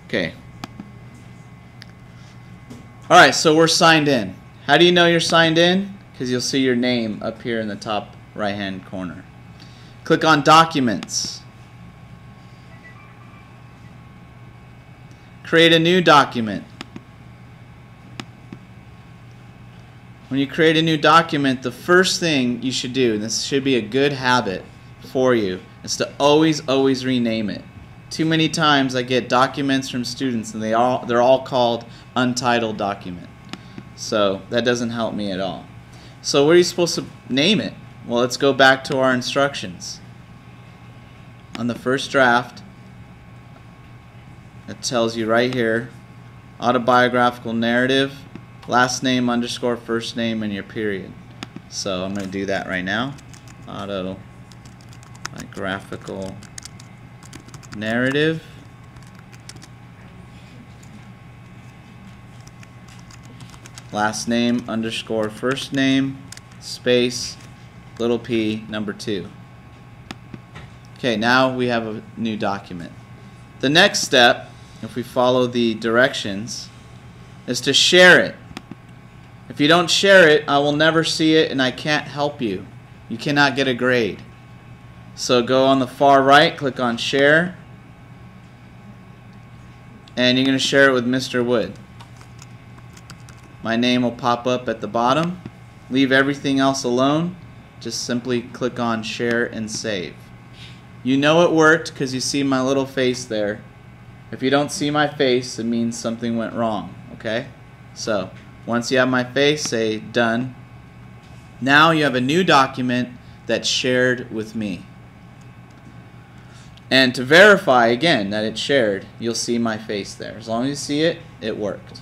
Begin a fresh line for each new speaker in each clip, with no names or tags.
Okay. Alright, so we're signed in. How do you know you're signed in? Because you'll see your name up here in the top right hand corner. Click on Documents. Create a new document. When you create a new document, the first thing you should do, and this should be a good habit for you, is to always rename it. Too many times I get documents from students and they're all called Untitled Document. So that doesn't help me at all. So what are you supposed to name it? Well, let's go back to our instructions. On the first draft, it tells you right here, autobiographical narrative, last name underscore first name and your period. So I'm going to do that right now. Autobiographical narrative, last name underscore first name, space, little p, number 2. Okay, now we have a new document. The next step, if we follow the directions, is to share it. If you don't share it, I will never see it and I can't help you. You cannot get a grade. So go on the far right, click on Share, and you're going to share it with Mr. Wood. My name will pop up at the bottom. Leave everything else alone. Just simply click on Share and Save. You know it worked because you see my little face there. If you don't see my face, it means something went wrong. Okay? So once you have my face, say Done. Now you have a new document that's shared with me. And to verify again that it's shared, you'll see my face there. As long as you see it, it worked.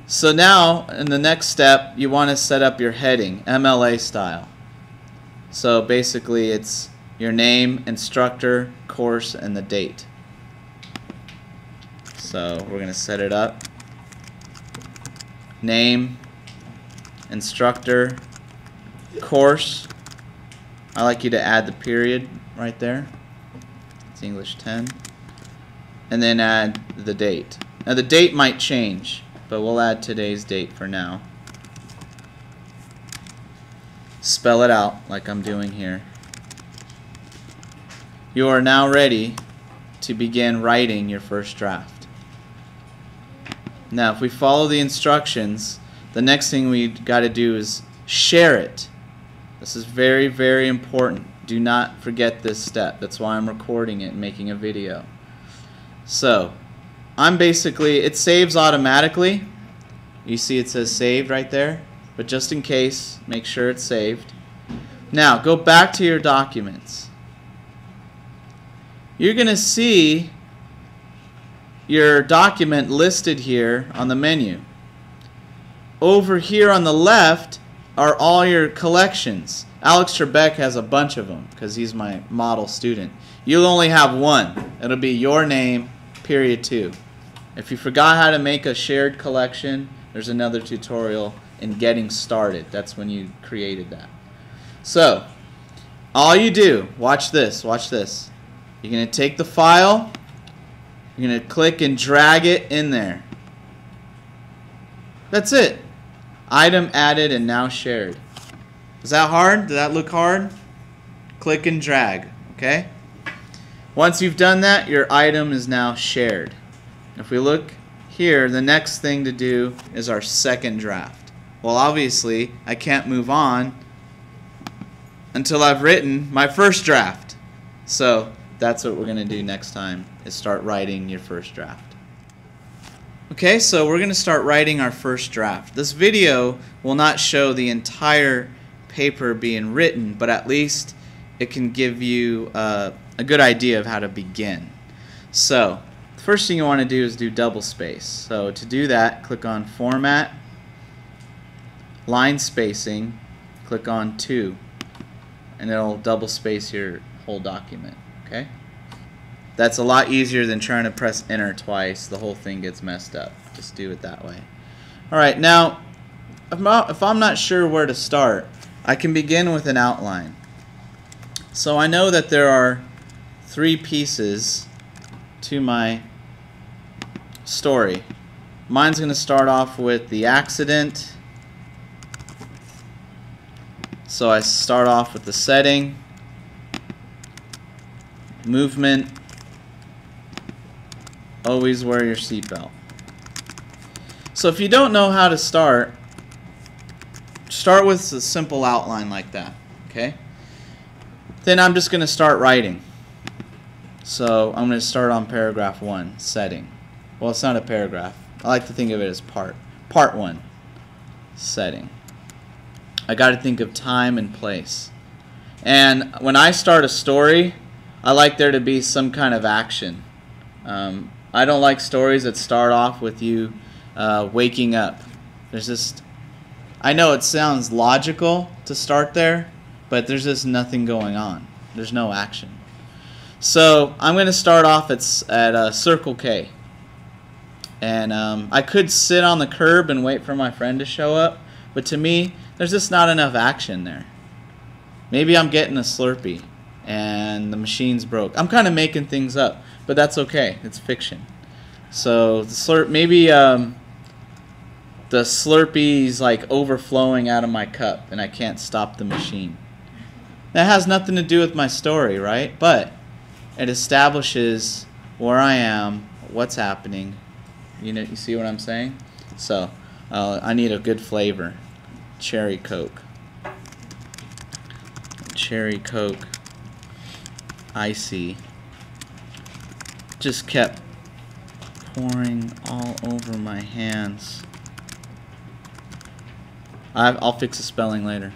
So now, in the next step, you want to set up your heading, Mla Style. So basically it's your name, instructor, course, and the date. So we're going to set it up. Name, instructor, course. I like you to add the period right there. It's English 10. And then add the date. Now the date might change, but we'll add today's date for now. Spell it out like I'm doing here. You are now ready to begin writing your first draft. Now if we follow the instructions, the next thing we got to do is share it. This is very, very important. Do not forget this step. That's why I'm recording it and making a video. So it saves automatically. You see it says saved right there, but just in case, make sure it's saved. Now go back to your documents. You're going to see your document listed here on the menu. Over here on the left are all your collections. Alex Trebek has a bunch of them because he's my model student. You'll only have one. It'll be your name, period 2. If you forgot how to make a shared collection, there's another tutorial in getting started. That's when you created that. So, all you do, watch this, watch this. You're going to take the file, you're going to click and drag it in there. That's it. Item added and now shared. Is that hard? Did that look hard? Click and drag, okay? Once you've done that, your item is now shared. If we look here, the next thing to do is our second draft. Well, obviously, I can't move on until I've written my first draft. So that's what we're going to do next time, is start writing your first draft. Okay, so we're going to start writing our first draft. This video will not show the entire paper being written, but at least it can give you a good idea of how to begin. So the first thing you want to do is do double space. So to do that, click on Format, Line Spacing, click on 2, and it'll double space your whole document. Okay? That's a lot easier than trying to press enter twice. The whole thing gets messed up. Just do it that way. Alright, now if I'm not sure where to start, I can begin with an outline. So I know that there are 3 pieces to my story. Mine's going to start off with the accident. So I start off with the setting, movement, always wear your seatbelt. So if you don't know how to start with a simple outline like that, okay? Then I'm just going to start writing. So I'm going to start on paragraph 1, setting. Well, it's not a paragraph. I like to think of it as part. Part 1, setting. I got to think of time and place. And when I start a story, I like there to be some kind of action. I don't like stories that start off with you waking up. There's just, I know it sounds logical to start there, but there's just nothing going on. There's no action. So I'm going to start off at Circle K. And I could sit on the curb and wait for my friend to show up, but to me, there's just not enough action there. Maybe I'm getting a Slurpee and the machine's broke. I'm kind of making things up, but that's okay. It's fiction. So maybe the Slurpee's like overflowing out of my cup and I can't stop the machine. That has nothing to do with my story, right? But it establishes where I am, what's happening. You see what I'm saying? So I need a good flavor. Cherry Coke. Cherry Coke. Icy. Just kept pouring all over my hands. I'll fix the spelling later.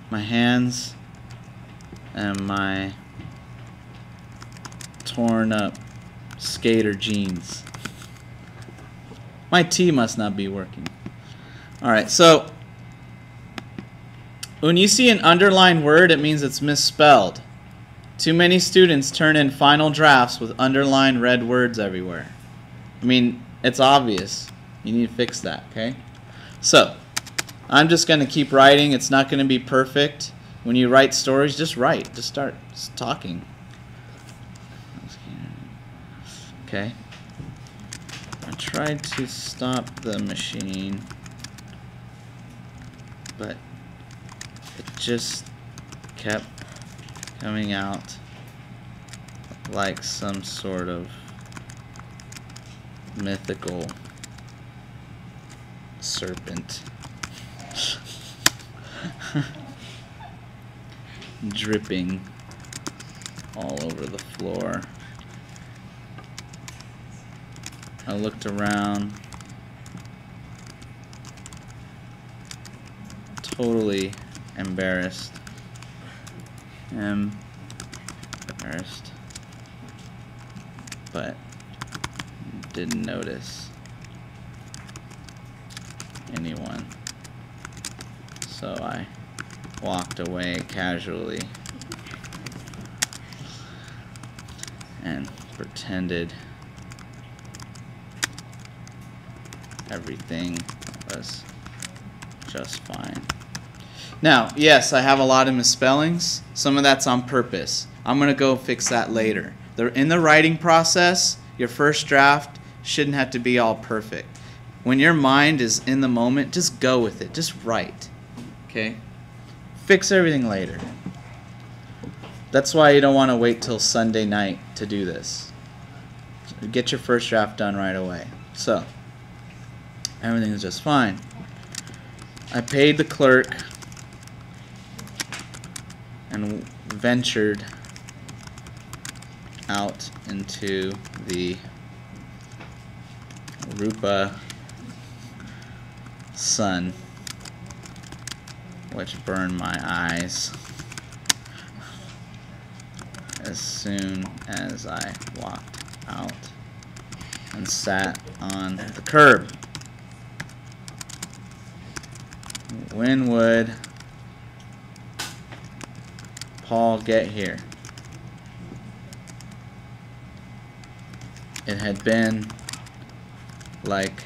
My hands and my torn up skater jeans. My T must not be working. Alright, so when you see an underlined word, it means it's misspelled. Too many students turn in final drafts with underlined red words everywhere. I mean, it's obvious. You need to fix that, okay? So, I'm just going to keep writing. It's not going to be perfect. When you write stories, just write. Just start talking. Okay. I tried to stop the machine, but it just kept coming out like some sort of mythical serpent. Dripping all over the floor. I looked around, totally embarrassed. Embarrassed, but didn't notice anyone. So I walked away casually and pretended everything was just fine. Now, yes, I have a lot of misspellings. Some of that's on purpose. I'm going to go fix that later. In the writing process, your first draft shouldn't have to be all perfect. When your mind is in the moment, just go with it. Just write. Okay? Fix everything later. That's why you don't want to wait till Sunday night to do this. Get your first draft done right away. So, everything is just fine. I paid the clerk and ventured out into the Rupa sun, which burned my eyes as soon as I walked out and sat on the curb. When would Paul get here? It had been like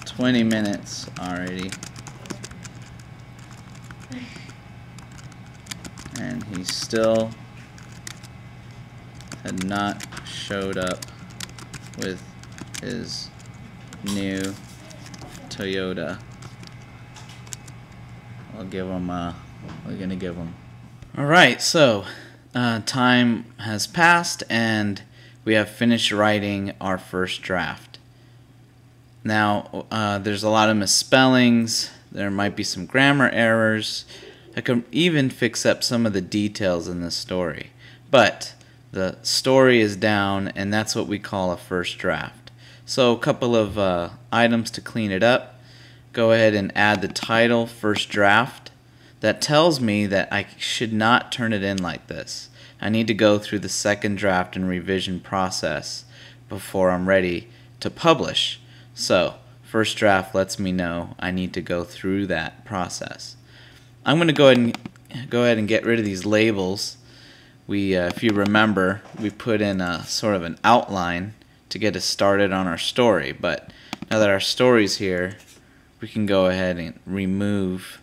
20 minutes already, and he still had not showed up with his new Toyota. I'll give him, we're gonna give him. Alright, so time has passed and we have finished writing our first draft. Now, there's a lot of misspellings, there might be some grammar errors. I can even fix up some of the details in this story. But the story is down, and that's what we call a first draft. So a couple of items to clean it up. Go ahead and add the title, first draft. That tells me that I should not turn it in like this. I need to go through the second draft and revision process before I'm ready to publish. So, first draft lets me know I need to go through that process. I'm going to go ahead and get rid of these labels. If you remember, we put in a sort of an outline to get us started on our story. But now that our story's here, we can go ahead and remove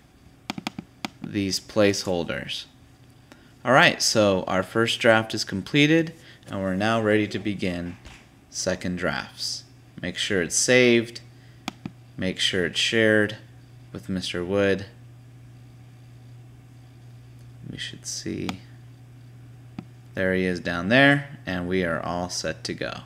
these placeholders. Alright, so our first draft is completed, and we're now ready to begin second drafts. Make sure it's saved. Make sure it's shared with Mr. Wood. We should see. There he is down there, and we are all set to go.